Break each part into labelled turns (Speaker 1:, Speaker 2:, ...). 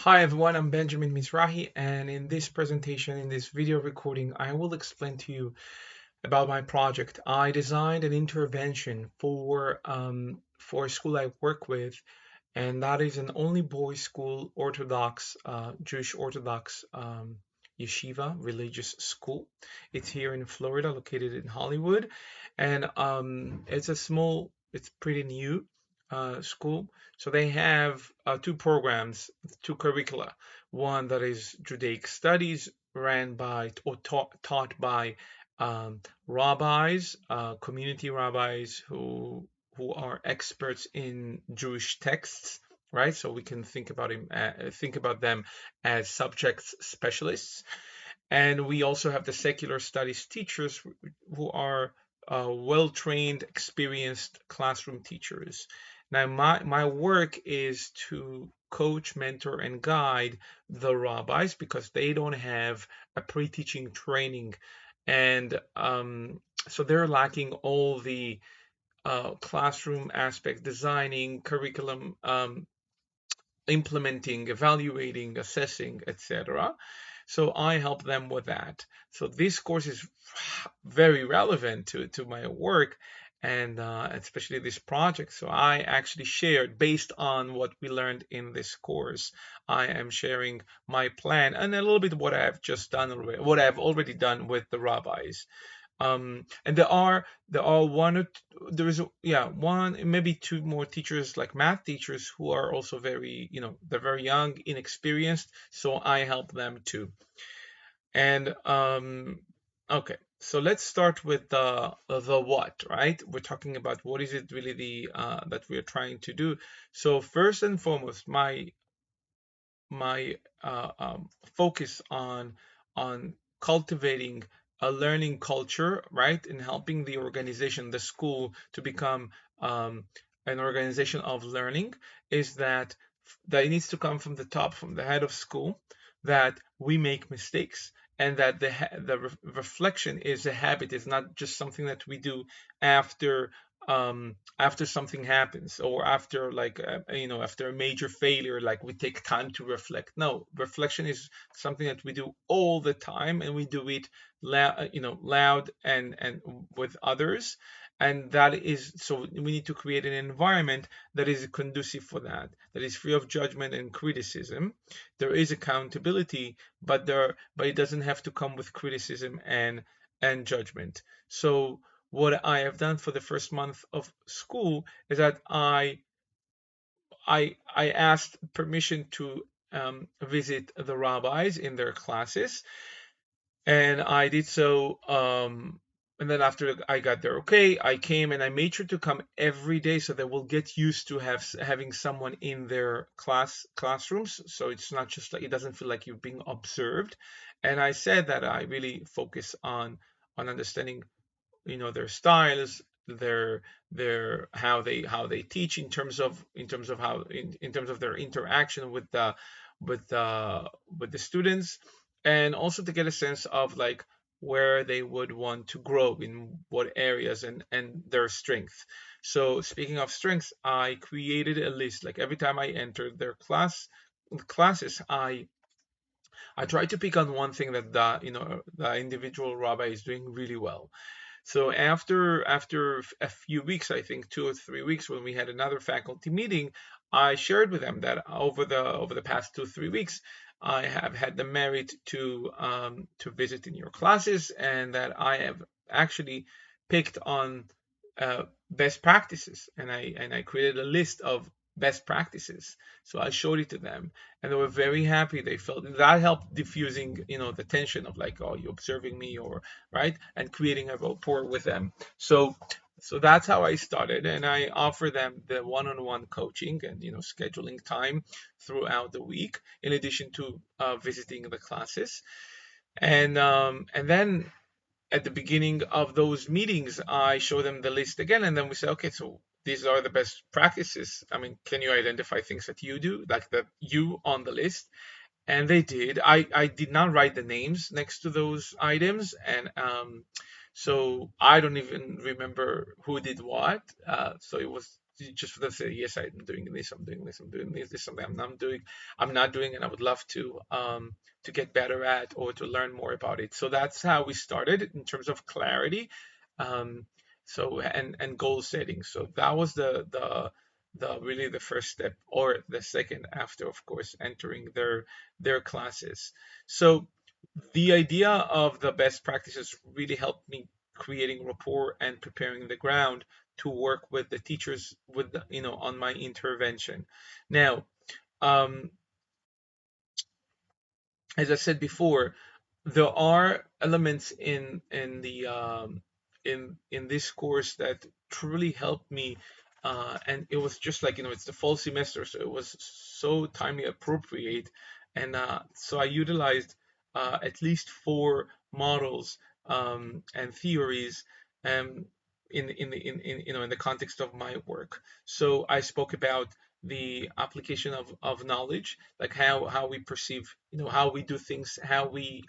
Speaker 1: Hi everyone, I'm Benjamin Mizrahi, and in this presentation, in this video recording, I will explain to you about my project. I designed an intervention for a school I work with, and that is an only boys school, Orthodox, Jewish Orthodox yeshiva, religious school. It's here in Florida, located in Hollywood, and it's pretty new school. So they have two programs, two curricula. One that is Judaic studies, ran by or taught by rabbis, community rabbis who are experts in Jewish texts, right? So we can think about them as subject specialists. And we also have the secular studies teachers who are well-trained, experienced classroom teachers. Now, my work is to coach, mentor, and guide the rabbis because they don't have a pre-teaching training, and so they're lacking all the classroom aspects, designing, curriculum, implementing, evaluating, assessing, etc. So I help them with that. So this course is very relevant to my work and especially this project. So I actually shared based on what we learned in this course. I am sharing my plan and a little bit what I've just done already, what I've already done with the rabbis. And there are there is one maybe two more teachers like math teachers who are also very they're very young, inexperienced, so I help them too. And okay, so let's start with the what, right? We're talking about what is it really the that we're trying to do. So first and foremost, my focus on cultivating a learning culture, right, and helping the organization, the school, to become an organization of learning, is that it needs to come from the top, from the head of school, that we make mistakes, and that the reflection is a habit, is not just something that we do after after something happens, or after after a major failure, like we take time to reflect. No, reflection is something that we do all the time, and we do it loud and with others. And that is, so we need to create an environment that is conducive for that is free of judgment and criticism. There is accountability, but it doesn't have to come with criticism and judgment. So what I have done for the first month of school is that I asked permission to visit the rabbis in their classes, and I did so. And then after I got there, okay, I came and I made sure to come every day so they will get used to having someone in their classrooms. So it's not just like, it doesn't feel like you're being observed. And I said that I really focus on understanding their styles, their how they teach, in terms of their interaction with the students, and also to get a sense of like where they would want to grow, in what areas, and their strength. So speaking of strengths, I created a list. Like every time I entered their classes, I tried to pick on one thing that the individual rabbi is doing really well. So after a few weeks, I think 2 or 3 weeks, when we had another faculty meeting, I shared with them that over the past 2 or 3 weeks, I have had the merit to visit in your classes, and that I have actually picked on best practices, and I created a list of best practices. So I showed it to them, and they were very happy. They felt that helped diffusing the tension of like, oh, you're observing me, or right, and creating a rapport with them. So that's how I started, and I offer them the one-on-one coaching and scheduling time throughout the week, in addition to visiting the classes. And then at the beginning of those meetings, I show them the list again, and then we say, okay, so these are the best practices. I mean, can you identify things that you do, like that you on the list? And they did. I did not write the names next to those items, and so I don't even remember who did what. So it was just for them to say, yes, I'm doing this, I'm doing this, I'm doing this, this is something I'm not doing, and I would love to get better at or to learn more about it. So that's how we started in terms of clarity, um, so and goal setting. So that was the really the first step, or the second after, of course, entering their classes. So the idea of the best practices really helped me creating rapport and preparing the ground to work with the teachers with on my intervention. Now, um, as I said before, there are elements in this course that truly helped me, and it was just like it's the fall semester, so it was so timely appropriate, and so I utilized at least four models and theories um, in the context of my work. So I spoke about the application of knowledge, like how we perceive, how we do things, how we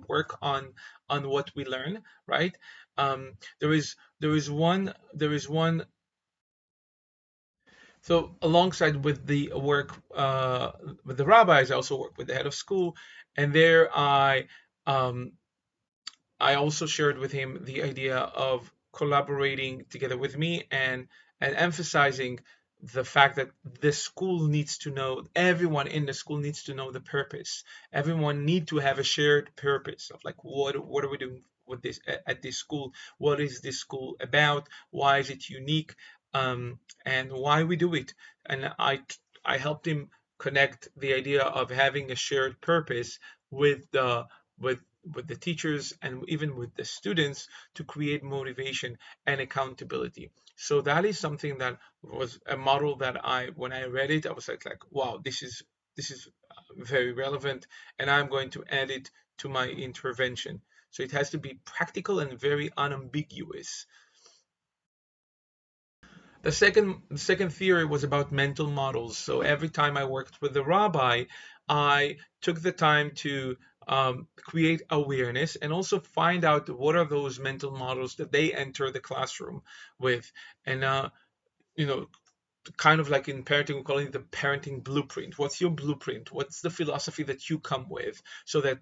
Speaker 1: work on what we learn, right? There is one. So alongside with the work with the rabbis, I also work with the head of school, and there um, I also shared with him the idea of collaborating together with me, and emphasizing the fact that the school needs to know, everyone in the school needs to know the purpose. Everyone need to have a shared purpose of like what are we doing with this at this school? What is this school about? Why is it unique? And why we do it? And I helped him connect the idea of having a shared purpose with the with with the teachers and even with the students to create motivation and accountability. So that is something that was a model that when I read it, I was like, wow, this is very relevant, and I'm going to add it to my intervention. So it has to be practical and very unambiguous. The second theory was about mental models. So every time I worked with the rabbi, I took the time to create awareness and also find out what are those mental models that they enter the classroom with, and you know kind of like in parenting, we call it the parenting blueprint. What's your blueprint? What's the philosophy that you come with? So that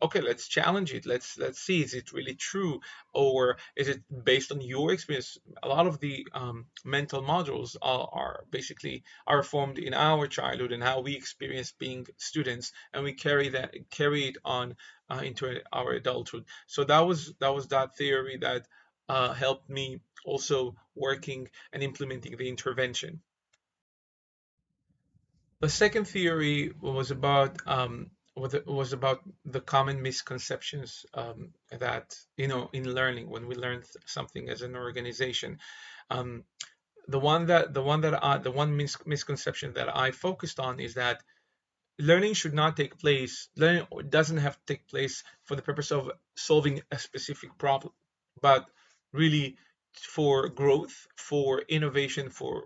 Speaker 1: okay, let's challenge it. Let's see, is it really true, or is it based on your experience? A lot of the mental models are basically are formed in our childhood and how we experience being students, and we carry it on into our adulthood. So that was that theory that helped me also working and implementing the intervention. The second theory was about the common misconceptions that in learning, when we learn something as an organization. Um, the one misconception that I focused on is that learning doesn't have to take place for the purpose of solving a specific problem, but really for growth, for innovation, for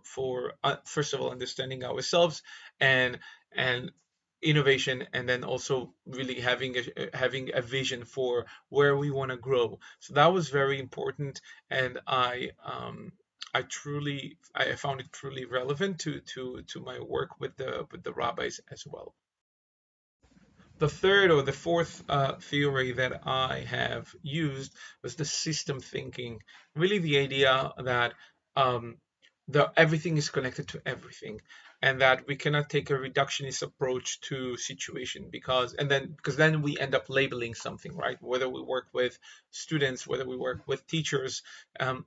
Speaker 1: first of all understanding ourselves, and and innovation, and then also really having a vision for where we want to grow. So that was very important, and I found it truly relevant to my work with the rabbis as well. The third or the fourth theory that I have used was the system thinking. Really, the idea that um, everything is connected to everything, and that we cannot take a reductionist approach to situation, because then we end up labeling something, right? Whether we work with students, whether we work with teachers.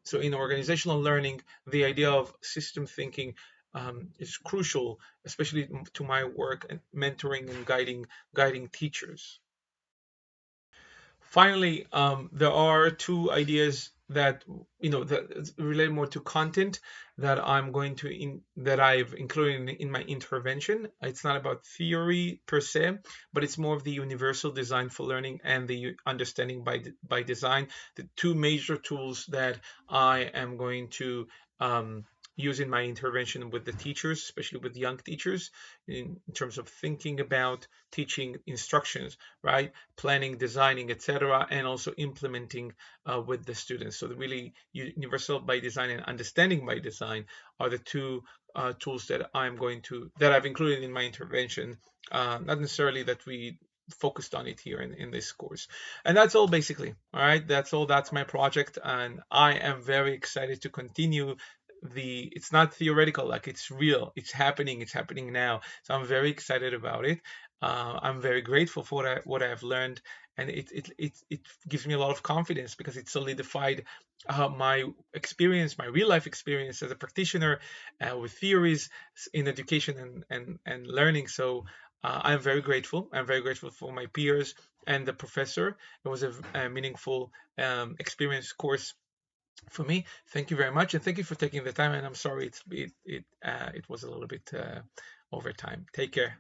Speaker 1: So in organizational learning, the idea of system thinking is crucial, especially to my work and mentoring and guiding teachers. Finally, there are two ideas that relate more to content that I've included in my intervention. It's not about theory per se, but it's more of the universal design for learning and the understanding by design. The two major tools that I am going to use in my intervention with the teachers, especially with young teachers, in terms of thinking about teaching instructions, right? Planning, designing, etc., and also implementing with the students. So the really universal by design and understanding by design are the two tools that I've included in my intervention. Not necessarily that we focused on it here in this course. And that's all basically. All right, that's all. That's my project, and I am very excited to continue it's not theoretical, like it's real, it's happening now, so I'm very excited about it. I'm very grateful for what I've learned, and it gives me a lot of confidence because it solidified my experience, my real life experience as a practitioner with theories in education and learning. So I'm very grateful. I'm very grateful for my peers and the professor. It was a meaningful experience course for me. Thank you very much, and thank you for taking the time. And I'm sorry it was a little bit over time. Take care.